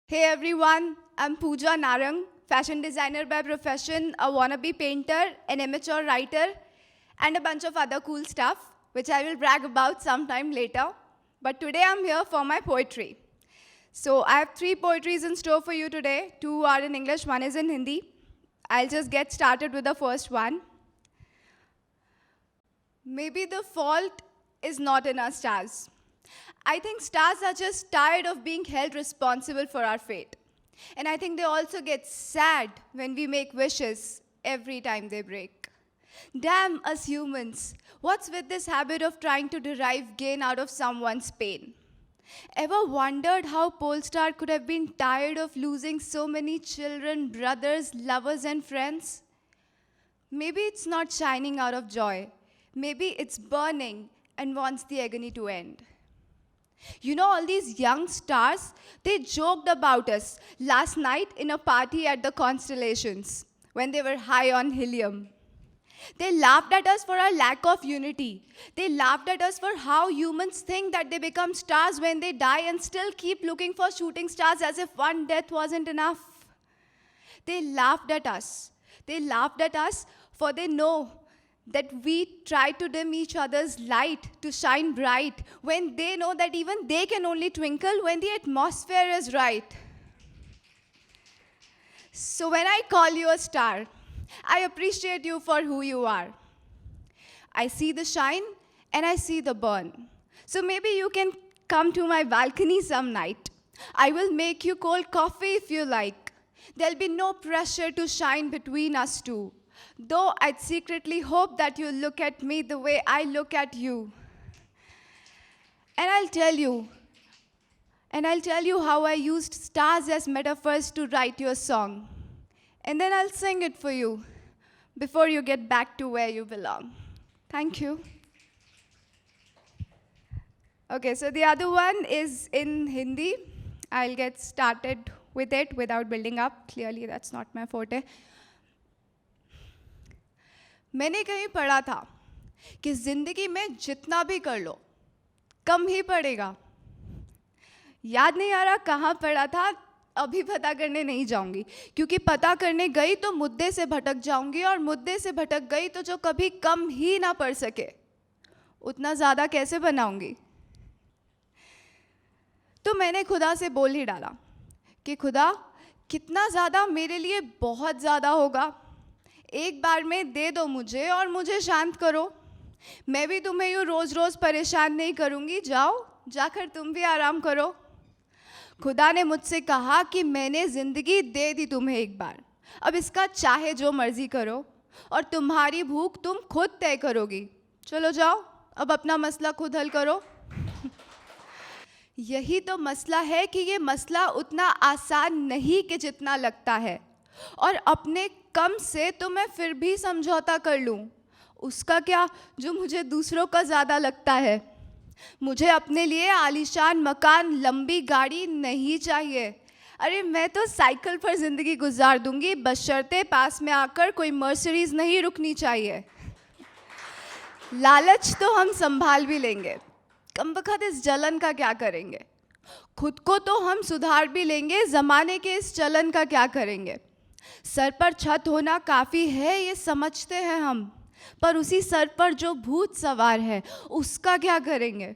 Hey everyone, I'm Pooja Narang, fashion designer by profession, a wannabe painter, an amateur writer, and a bunch of other cool stuff, which I will brag about sometime later. But today I'm here for my poetry. So I have three poetries in store for you today. Two are in English, one is in Hindi. I'll just get started with the first one. Maybe the fault is not in our stars. I think stars are just tired of being held responsible for our fate. And I think they also get sad when we make wishes every time they break. Damn us humans, what's with this habit of trying to derive gain out of someone's pain? Ever wondered how Polestar could have been tired of losing so many children, brothers, lovers, and friends? Maybe it's not shining out of joy. Maybe it's burning and wants the agony to end. You know, all these young stars, they joked about us last night in a party at the Constellations when they were high on helium. They laughed at us for our lack of unity. They laughed at us for how humans think that they become stars when they die and still keep looking for shooting stars as if one death wasn't enough. They laughed at us. They laughed at us for they know that we try to dim each other's light to shine bright when they know that even they can only twinkle when the atmosphere is right. So when I call you a star, I appreciate you for who you are. I see the shine and I see the burn. So maybe you can come to my balcony some night. I will make you cold coffee if you like. There'll be no pressure to shine between us two. Though I'd secretly hope that you look at me the way I look at you. And I'll tell you how I used stars as metaphors to write your song. And then I'll sing it for you before you get back to where you belong. Thank you. Okay, so the other one is in Hindi. I'll get started with it without building up. Clearly, that's not my forte. मैंने कहीं पढ़ा था कि जिंदगी में जितना भी कर लो कम ही पड़ेगा. याद नहीं आ रहा कहाँ पढ़ा था, अभी पता करने नहीं जाऊंगी क्योंकि पता करने गई तो मुद्दे से भटक जाऊंगी और मुद्दे से भटक गई तो जो कभी कम ही ना पड़ सके उतना ज़्यादा कैसे बनाऊंगी. तो मैंने खुदा से बोल ही डाला कि खुदा कितना ज़्यादा मेरे लिए बहुत ज़्यादा होगा. एक बार में दे दो मुझे और मुझे शांत करो. मैं भी तुम्हें यूँ रोज़ रोज़ परेशान नहीं करूँगी. जाओ जाकर तुम भी आराम करो. खुदा ने मुझसे कहा कि मैंने ज़िंदगी दे दी तुम्हें एक बार, अब इसका चाहे जो मर्ज़ी करो और तुम्हारी भूख तुम खुद तय करोगी. चलो जाओ अब अपना मसला खुद हल करो. यही तो मसला है कि ये मसला उतना आसान नहीं कि जितना लगता है, और अपने कम से तो मैं फिर भी समझौता कर लूँ. उसका क्या जो मुझे दूसरों का ज़्यादा लगता है. मुझे अपने लिए आलीशान मकान, लंबी गाड़ी नहीं चाहिए. अरे मैं तो साइकिल पर ज़िंदगी गुजार दूंगी बशर्ते पास में आकर कोई मर्सिडीज़ नहीं रुकनी चाहिए. लालच तो हम संभाल भी लेंगे, कमबख्त इस जलन का क्या करेंगे. खुद को तो हम सुधार भी लेंगे, ज़माने के इस चलन का क्या करेंगे. सर पर छत होना काफ़ी है ये समझते हैं हम, पर उसी सर पर जो भूत सवार है उसका क्या करेंगे.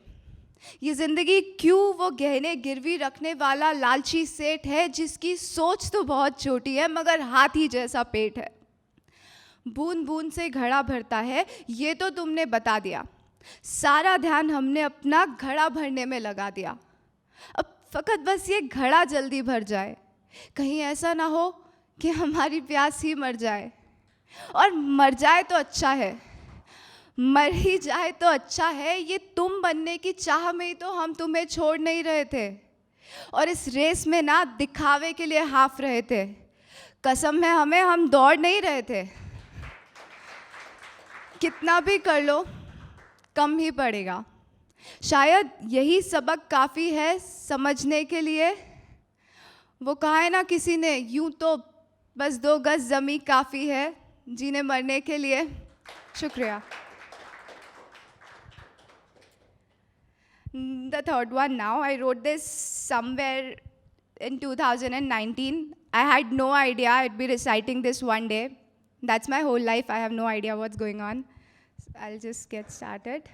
ये ज़िंदगी क्यों वो गहने गिरवी रखने वाला लालची सेठ है जिसकी सोच तो बहुत छोटी है मगर हाथी जैसा पेट है. बूंद बूंद से घड़ा भरता है ये तो तुमने बता दिया, सारा ध्यान हमने अपना घड़ा भरने में लगा दिया. अब फ़कत बस ये घड़ा जल्दी भर जाए, कहीं ऐसा ना हो कि हमारी प्यास ही मर जाए. और मर जाए तो अच्छा है, मर ही जाए तो अच्छा है. ये तुम बनने की चाह में ही तो हम तुम्हें छोड़ नहीं रहे थे और इस रेस में ना दिखावे के लिए हाफ रहे थे. कसम है हमें, हम दौड़ नहीं रहे थे. कितना भी कर लो कम ही पड़ेगा. शायद यही सबक काफ़ी है समझने के लिए. वो कहा है ना किसी ने, यूं तो बस 2 गज ज़मीं काफ़ी है जीने मरने के लिए. शुक्रिया. The third one now, I wrote this somewhere in 2019. I had no idea I'd be reciting this one day. That's my whole life. I have no idea what's going on. So I'll just get started.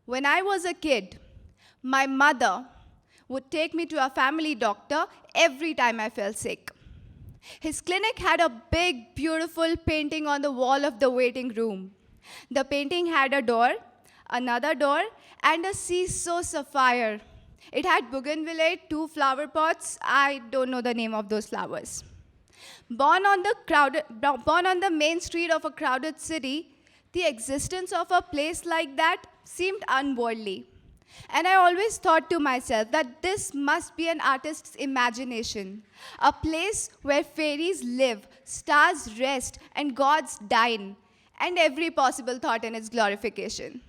When I was a kid, my mother would take me to a family doctor every time I fell sick. His clinic had a big, beautiful painting on the wall of the waiting room. The painting had a door, another door, and a seesaw sapphire. It had bougainvillea, 2 flower pots. I don't know the name of those flowers. Born on the main street of a crowded city, the existence of a place like that seemed unworldly. And I always thought to myself that this must be an artist's imagination, a place where fairies live, stars rest, and gods dine, and every possible thought in its glorification.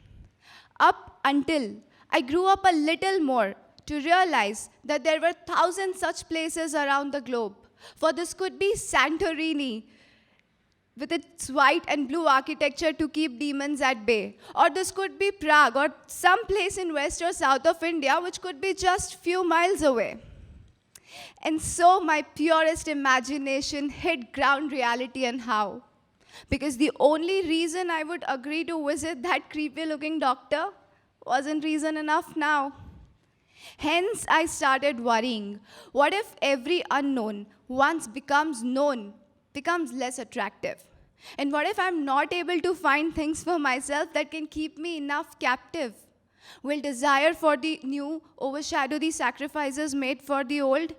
Up until I grew up a little more to realize that there were 1,000 such places around the globe. For this could be Santorini, with its white and blue architecture to keep demons at bay. Or this could be Prague, or some place in west or south of India, which could be just few miles away. And so my purest imagination hit ground reality. And how? Because the only reason I would agree to visit that creepy-looking doctor wasn't reason enough now. Hence, I started worrying. What if every unknown, once becomes known, becomes less attractive? And what if I'm not able to find things for myself that can keep me enough captive? Will desire for the new overshadow the sacrifices made for the old?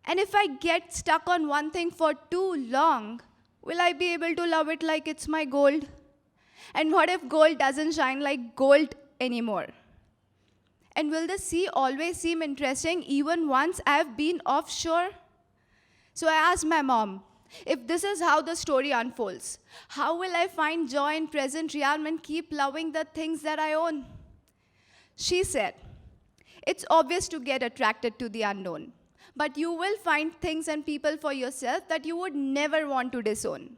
And if I get stuck on one thing for too long, will I be able to love it like it's my gold? And what if gold doesn't shine like gold anymore? And will the sea always seem interesting even once I've been offshore? So I asked my mom, if this is how the story unfolds, how will I find joy in present realm and keep loving the things that I own? She said, it's obvious to get attracted to the unknown, but you will find things and people for yourself that you would never want to disown.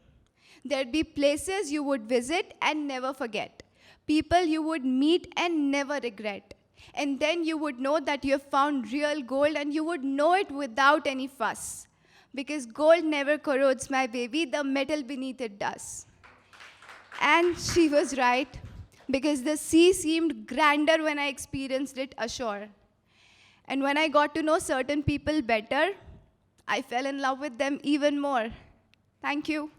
There'd be places you would visit and never forget, people you would meet and never regret. And then you would know that you have found real gold, and you would know it without any fuss. Because gold never corrodes, my baby, the metal beneath it does. And she was right, because the sea seemed grander when I experienced it ashore. And when I got to know certain people better, I fell in love with them even more. Thank you.